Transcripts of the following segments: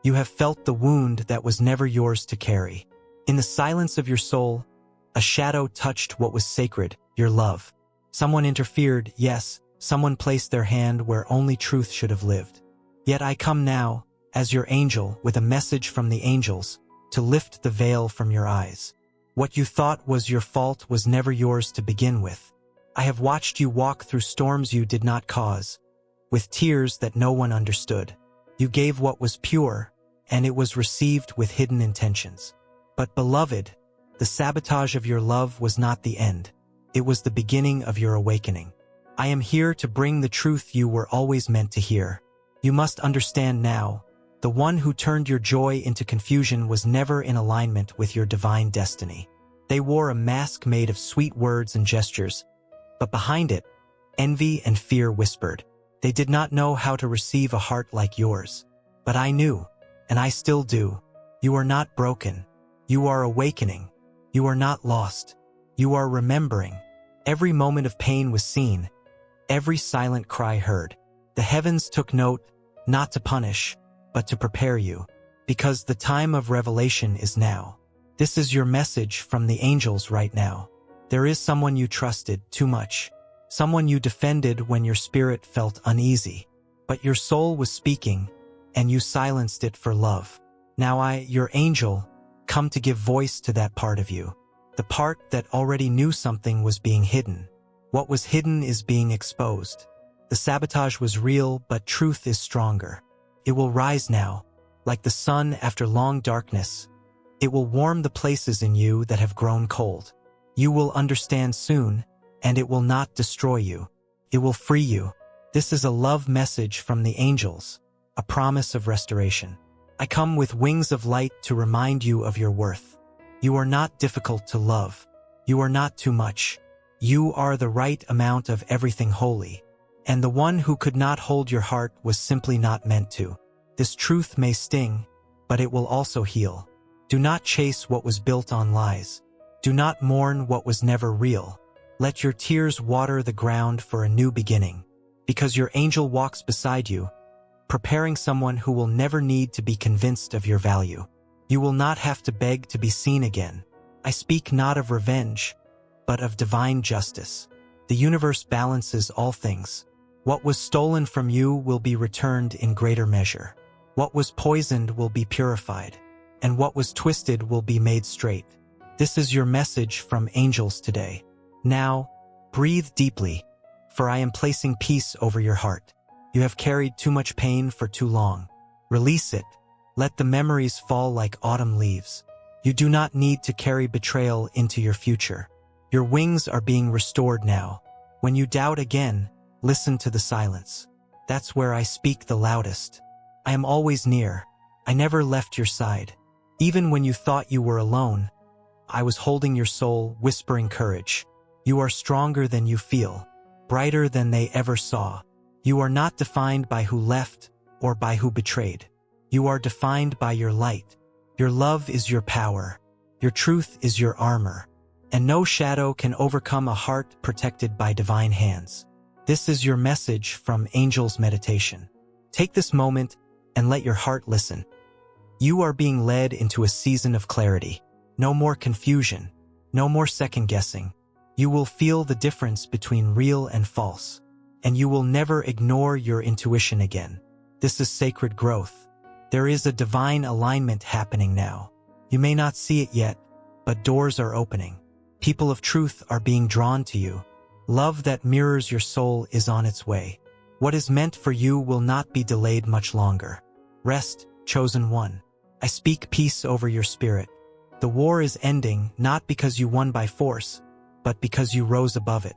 You have felt the wound that was never yours to carry. In the silence of your soul, a shadow touched what was sacred, your love. Someone interfered, yes, someone placed their hand where only truth should have lived. Yet I come now, as your angel, with a message from the angels, to lift the veil from your eyes. What you thought was your fault was never yours to begin with. I have watched you walk through storms you did not cause, with tears that no one understood. You gave what was pure, and it was received with hidden intentions. But beloved, the sabotage of your love was not the end. It was the beginning of your awakening. I am here to bring the truth you were always meant to hear. You must understand now, the one who turned your joy into confusion was never in alignment with your divine destiny. They wore a mask made of sweet words and gestures, but behind it, envy and fear whispered. They did not know how to receive a heart like yours. But I knew, and I still do. You are not broken. You are awakening. You are not lost. You are remembering. Every moment of pain was seen. Every silent cry heard. The heavens took note, not to punish, but to prepare you. Because the time of revelation is now. This is your message from the angels right now. There is someone you trusted too much. Someone you defended when your spirit felt uneasy. But your soul was speaking, and you silenced it for love. Now I, your angel, come to give voice to that part of you. The part that already knew something was being hidden. What was hidden is being exposed. The sabotage was real, but truth is stronger. It will rise now, like the sun after long darkness. It will warm the places in you that have grown cold. You will understand soon, and it will not destroy you. It will free you. This is a love message from the angels, a promise of restoration. I come with wings of light to remind you of your worth. You are not difficult to love. You are not too much. You are the right amount of everything holy. And the one who could not hold your heart was simply not meant to. This truth may sting, but it will also heal. Do not chase what was built on lies. Do not mourn what was never real. Let your tears water the ground for a new beginning. Because your angel walks beside you, preparing someone who will never need to be convinced of your value. You will not have to beg to be seen again. I speak not of revenge, but of divine justice. The universe balances all things. What was stolen from you will be returned in greater measure. What was poisoned will be purified, and what was twisted will be made straight. This is your message from angels today. Now, breathe deeply, for I am placing peace over your heart. You have carried too much pain for too long. Release it. Let the memories fall like autumn leaves. You do not need to carry betrayal into your future. Your wings are being restored now. When you doubt again, listen to the silence. That's where I speak the loudest. I am always near. I never left your side. Even when you thought you were alone, I was holding your soul, whispering courage. You are stronger than you feel, brighter than they ever saw. You are not defined by who left or by who betrayed. You are defined by your light. Your love is your power. Your truth is your armor. And no shadow can overcome a heart protected by divine hands. This is your message from Angel's Meditation. Take this moment and let your heart listen. You are being led into a season of clarity. No more confusion. No more second-guessing. You will feel the difference between real and false. And you will never ignore your intuition again. This is sacred growth. There is a divine alignment happening now. You may not see it yet, but doors are opening. People of truth are being drawn to you. Love that mirrors your soul is on its way. What is meant for you will not be delayed much longer. Rest, chosen one. I speak peace over your spirit. The war is ending not because you won by force, but because you rose above it.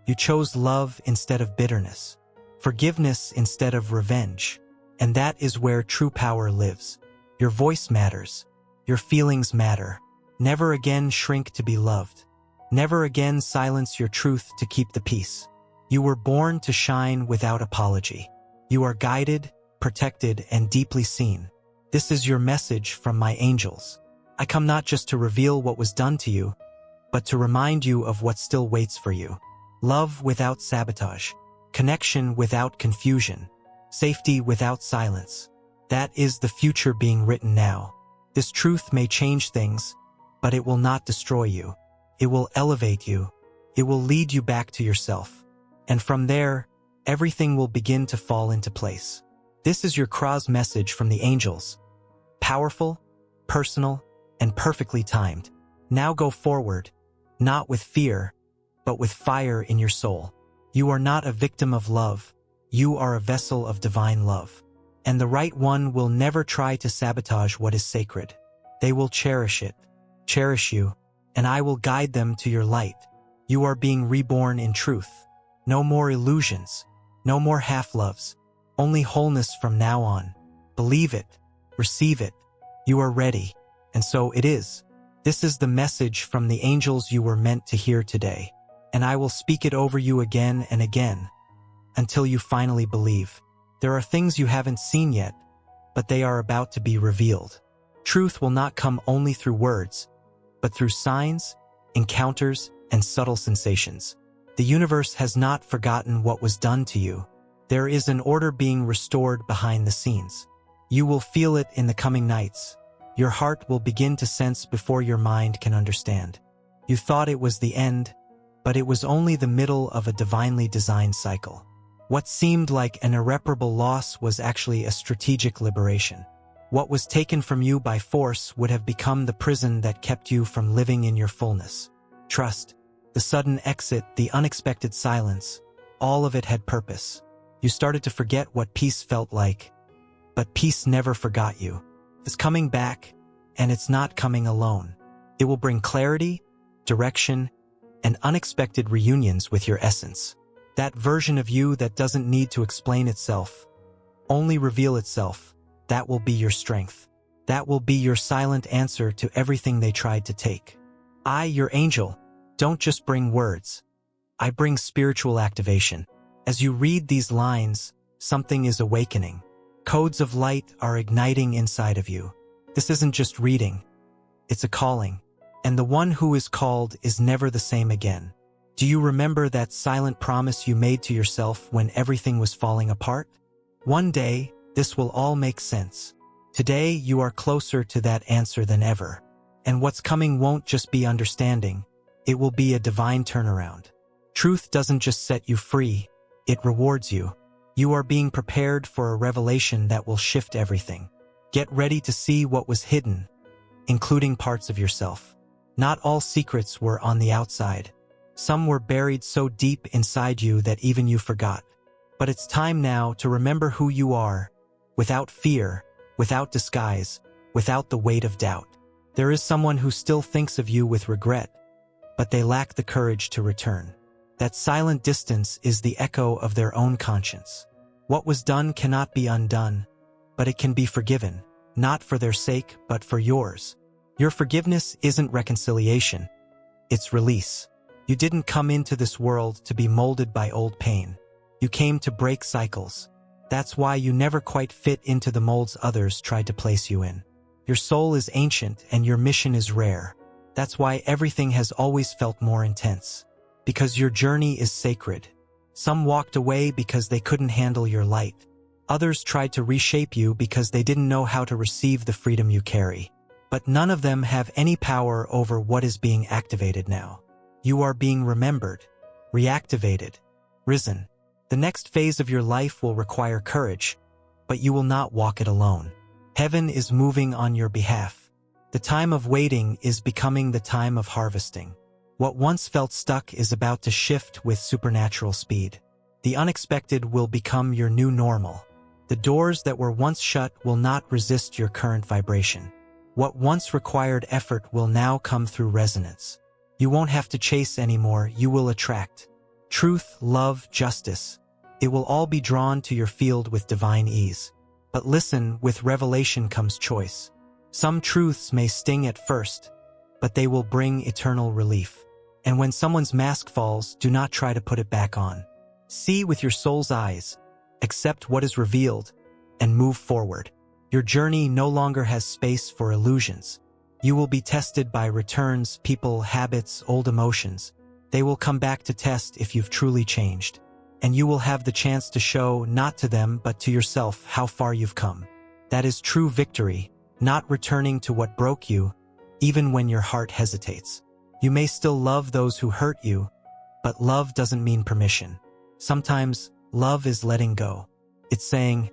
You chose love instead of bitterness, forgiveness instead of revenge, and that is where true power lives. Your voice matters. Your feelings matter. Never again shrink to be loved. Never again silence your truth to keep the peace. You were born to shine without apology. You are guided, protected, and deeply seen. This is your message from my angels. I come not just to reveal what was done to you, but to remind you of what still waits for you. Love without sabotage, connection without confusion, safety without silence. That is the future being written now. This truth may change things, but it will not destroy you. It will elevate you. It will lead you back to yourself. And from there, everything will begin to fall into place. This is your cross message from the angels. Powerful, personal, and perfectly timed. Now go forward, not with fear, but with fire in your soul. You are not a victim of love. You are a vessel of divine love. And the right one will never try to sabotage what is sacred. They will cherish it, cherish you, and I will guide them to your light. You are being reborn in truth. No more illusions, no more half-loves, only wholeness from now on. Believe it, receive it. You are ready, and so it is. This is the message from the angels you were meant to hear today, and I will speak it over you again and again, until you finally believe. There are things you haven't seen yet, but they are about to be revealed. Truth will not come only through words, but through signs, encounters, and subtle sensations. The universe has not forgotten what was done to you. There is an order being restored behind the scenes. You will feel it in the coming nights. Your heart will begin to sense before your mind can understand. You thought it was the end, but it was only the middle of a divinely designed cycle. What seemed like an irreparable loss was actually a strategic liberation. What was taken from you by force would have become the prison that kept you from living in your fullness. Trust, the sudden exit, the unexpected silence, all of it had purpose. You started to forget what peace felt like, but peace never forgot you. It's coming back, and it's not coming alone. It will bring clarity, direction, and unexpected reunions with your essence. That version of you that doesn't need to explain itself, only reveal itself, that will be your strength. That will be your silent answer to everything they tried to take. I, your angel, don't just bring words. I bring spiritual activation. As you read these lines, something is awakening. Codes of light are igniting inside of you. This isn't just reading. It's a calling. And the one who is called is never the same again. Do you remember that silent promise you made to yourself when everything was falling apart? One day, this will all make sense. Today, you are closer to that answer than ever. And what's coming won't just be understanding. It will be a divine turnaround. Truth doesn't just set you free. It rewards you. You are being prepared for a revelation that will shift everything. Get ready to see what was hidden, including parts of yourself. Not all secrets were on the outside. Some were buried so deep inside you that even you forgot. But it's time now to remember who you are, without fear, without disguise, without the weight of doubt. There is someone who still thinks of you with regret, but they lack the courage to return. That silent distance is the echo of their own conscience. What was done cannot be undone, but it can be forgiven, not for their sake, but for yours. Your forgiveness isn't reconciliation, it's release. You didn't come into this world to be molded by old pain. You came to break cycles. That's why you never quite fit into the molds others tried to place you in. Your soul is ancient and your mission is rare. That's why everything has always felt more intense. Because your journey is sacred. Some walked away because they couldn't handle your light. Others tried to reshape you because they didn't know how to receive the freedom you carry. But none of them have any power over what is being activated now. You are being remembered, reactivated, risen. The next phase of your life will require courage, but you will not walk it alone. Heaven is moving on your behalf. The time of waiting is becoming the time of harvesting. What once felt stuck is about to shift with supernatural speed. The unexpected will become your new normal. The doors that were once shut will not resist your current vibration. What once required effort will now come through resonance. You won't have to chase anymore, you will attract. Truth, love, justice. It will all be drawn to your field with divine ease. But listen, with revelation comes choice. Some truths may sting at first, but they will bring eternal relief. And when someone's mask falls, do not try to put it back on. See with your soul's eyes, accept what is revealed, and move forward. Your journey no longer has space for illusions. You will be tested by returns, people, habits, old emotions. They will come back to test if you've truly changed. And you will have the chance to show, not to them, but to yourself, how far you've come. That is true victory, not returning to what broke you, even when your heart hesitates. You may still love those who hurt you, but love doesn't mean permission. Sometimes, love is letting go. It's saying,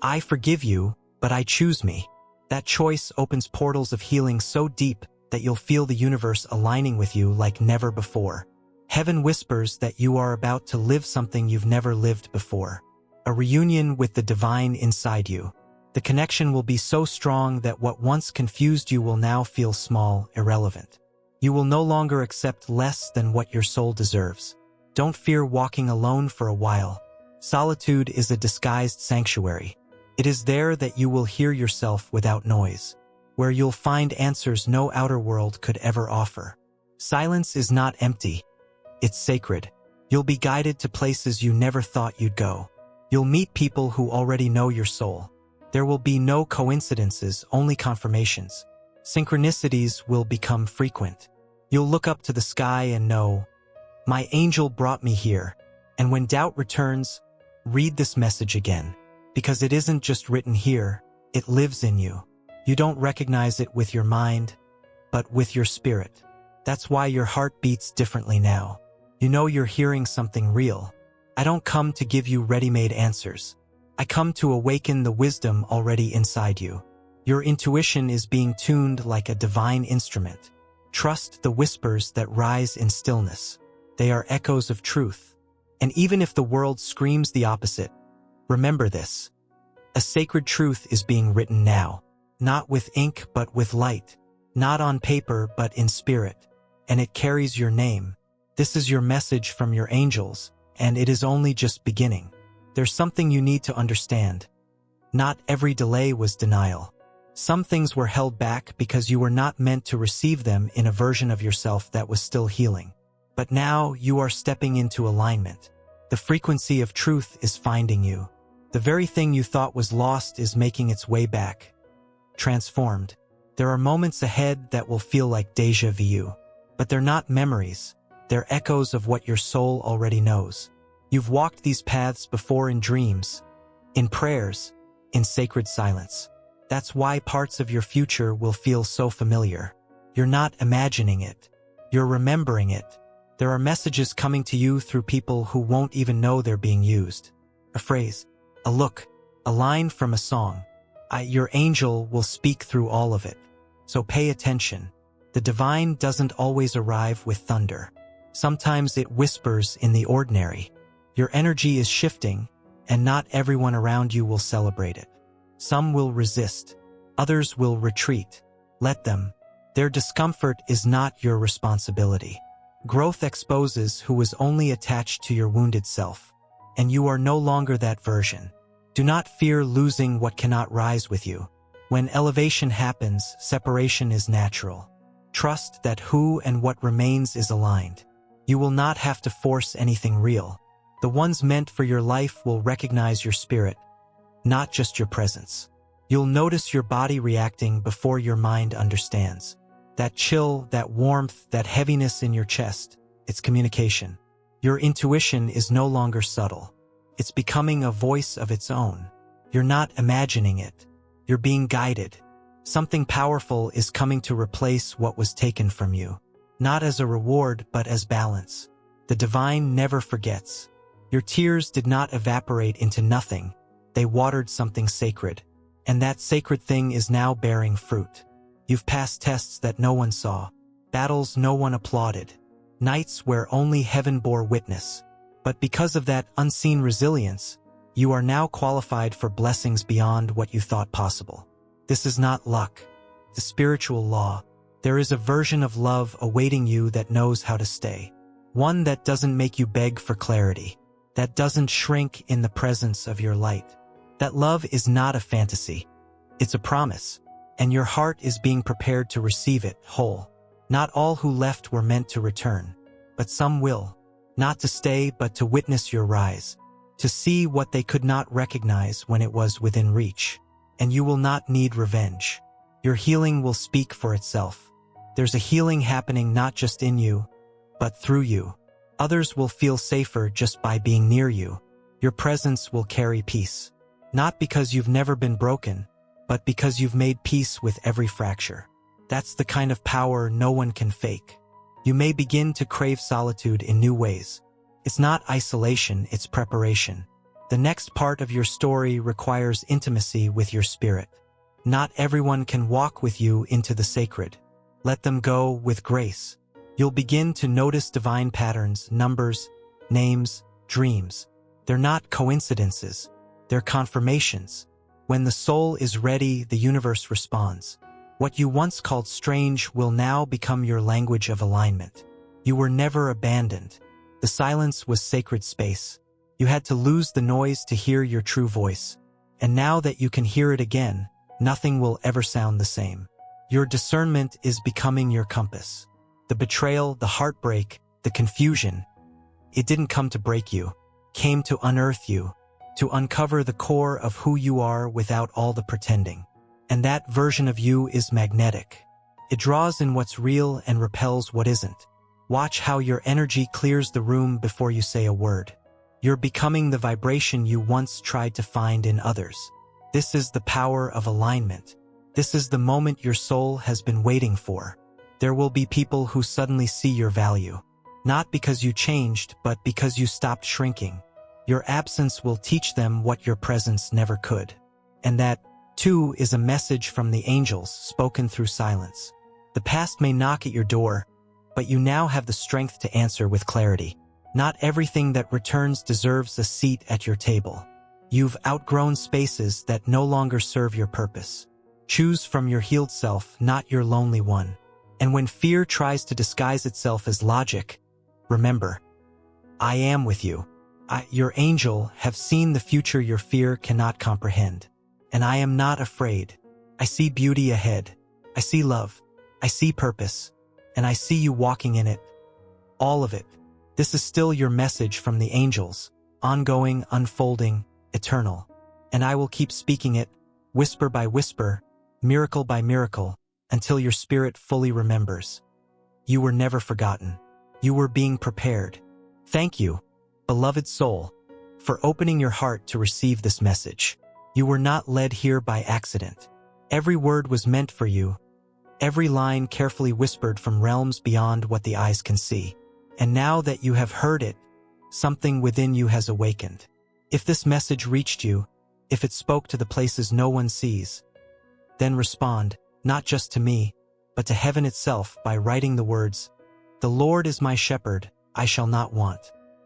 I forgive you, but I choose me. That choice opens portals of healing so deep that you'll feel the universe aligning with you like never before. Heaven whispers that you are about to live something you've never lived before. A reunion with the divine inside you. The connection will be so strong that what once confused you will now feel small, irrelevant. You will no longer accept less than what your soul deserves. Don't fear walking alone for a while. Solitude is a disguised sanctuary. It is there that you will hear yourself without noise, where you'll find answers no outer world could ever offer. Silence is not empty. It's sacred. You'll be guided to places you never thought you'd go. You'll meet people who already know your soul. There will be no coincidences, only confirmations. Synchronicities will become frequent. You'll look up to the sky and know, my angel brought me here. And when doubt returns, read this message again. Because it isn't just written here, it lives in you. You don't recognize it with your mind, but with your spirit. That's why your heart beats differently now. You know you're hearing something real. I don't come to give you ready-made answers. I come to awaken the wisdom already inside you. Your intuition is being tuned like a divine instrument. Trust the whispers that rise in stillness. They are echoes of truth. And even if the world screams the opposite, remember this. A sacred truth is being written now. Not with ink but with light. Not on paper but in spirit. And it carries your name. This is your message from your angels, and it is only just beginning. There's something you need to understand. Not every delay was denial. Some things were held back because you were not meant to receive them in a version of yourself that was still healing. But now you are stepping into alignment. The frequency of truth is finding you. The very thing you thought was lost is making its way back. Transformed. There are moments ahead that will feel like déjà vu. But they're not memories. They're echoes of what your soul already knows. You've walked these paths before in dreams, in prayers, in sacred silence. That's why parts of your future will feel so familiar. You're not imagining it. You're remembering it. There are messages coming to you through people who won't even know they're being used. A phrase, a look, a line from a song. Your angel will speak through all of it. So pay attention. The divine doesn't always arrive with thunder. Sometimes it whispers in the ordinary. Your energy is shifting, and not everyone around you will celebrate it. Some will resist. Others will retreat. Let them. Their discomfort is not your responsibility. Growth exposes who was only attached to your wounded self, and you are no longer that version. Do not fear losing what cannot rise with you. When elevation happens, separation is natural. Trust that who and what remains is aligned. You will not have to force anything real. The ones meant for your life will recognize your spirit, not just your presence. You'll notice your body reacting before your mind understands. That chill, that warmth, that heaviness in your chest, it's communication. Your intuition is no longer subtle. It's becoming a voice of its own. You're not imagining it. You're being guided. Something powerful is coming to replace what was taken from you. Not as a reward, but as balance. The divine never forgets. Your tears did not evaporate into nothing. They watered something sacred. And that sacred thing is now bearing fruit. You've passed tests that no one saw. Battles no one applauded. Nights where only heaven bore witness. But because of that unseen resilience, you are now qualified for blessings beyond what you thought possible. This is not luck. The spiritual law. There is a version of love awaiting you that knows how to stay. One that doesn't make you beg for clarity. That doesn't shrink in the presence of your light. That love is not a fantasy. It's a promise. And your heart is being prepared to receive it whole. Not all who left were meant to return. But some will. Not to stay, but to witness your rise. To see what they could not recognize when it was within reach. And you will not need revenge. Your healing will speak for itself. There's a healing happening not just in you, but through you. Others will feel safer just by being near you. Your presence will carry peace. Not because you've never been broken, but because you've made peace with every fracture. That's the kind of power no one can fake. You may begin to crave solitude in new ways. It's not isolation, it's preparation. The next part of your story requires intimacy with your spirit. Not everyone can walk with you into the sacred. Let them go with grace. You'll begin to notice divine patterns, numbers, names, dreams. They're not coincidences. They're confirmations. When the soul is ready, the universe responds. What you once called strange will now become your language of alignment. You were never abandoned. The silence was sacred space. You had to lose the noise to hear your true voice. And now that you can hear it again, nothing will ever sound the same. Your discernment is becoming your compass. The betrayal, the heartbreak, the confusion, it didn't come to break you, came to unearth you, to uncover the core of who you are without all the pretending. And that version of you is magnetic. It draws in what's real and repels what isn't. Watch how your energy clears the room before you say a word. You're becoming the vibration you once tried to find in others. This is the power of alignment. This is the moment your soul has been waiting for. There will be people who suddenly see your value. Not because you changed, but because you stopped shrinking. Your absence will teach them what your presence never could. And that, too, is a message from the angels spoken through silence. The past may knock at your door, but you now have the strength to answer with clarity. Not everything that returns deserves a seat at your table. You've outgrown spaces that no longer serve your purpose. Choose from your healed self, not your lonely one. And when fear tries to disguise itself as logic, remember, I am with you. Your angel, have seen the future your fear cannot comprehend. And I am not afraid. I see beauty ahead. I see love. I see purpose. And I see you walking in it. All of it. This is still your message from the angels, ongoing, unfolding, eternal. And I will keep speaking it, whisper by whisper, miracle by miracle, until your spirit fully remembers. You were never forgotten. You were being prepared. Thank you, beloved soul, for opening your heart to receive this message. You were not led here by accident. Every word was meant for you, every line carefully whispered from realms beyond what the eyes can see. And now that you have heard it, something within you has awakened. If this message reached you, if it spoke to the places no one sees, then respond, not just to me, but to heaven itself by writing the words, "The Lord is my shepherd, I shall not want."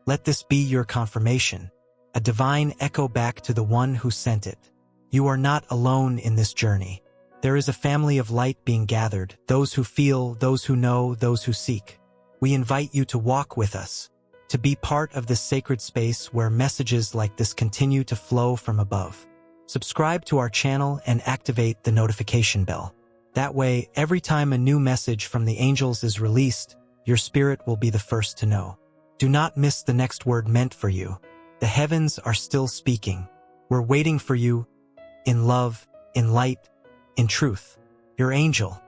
Let this be your confirmation, a divine echo back to the one who sent it. You are not alone in this journey. There is a family of light being gathered, those who feel, those who know, those who seek. We invite you to walk with us, to be part of this sacred space where messages like this continue to flow from above. Subscribe to our channel and activate the notification bell. That way, every time a new message from the angels is released, your spirit will be the first to know. Do not miss the next word meant for you. The heavens are still speaking. We're waiting for you, in love, in light, in truth. Your angel.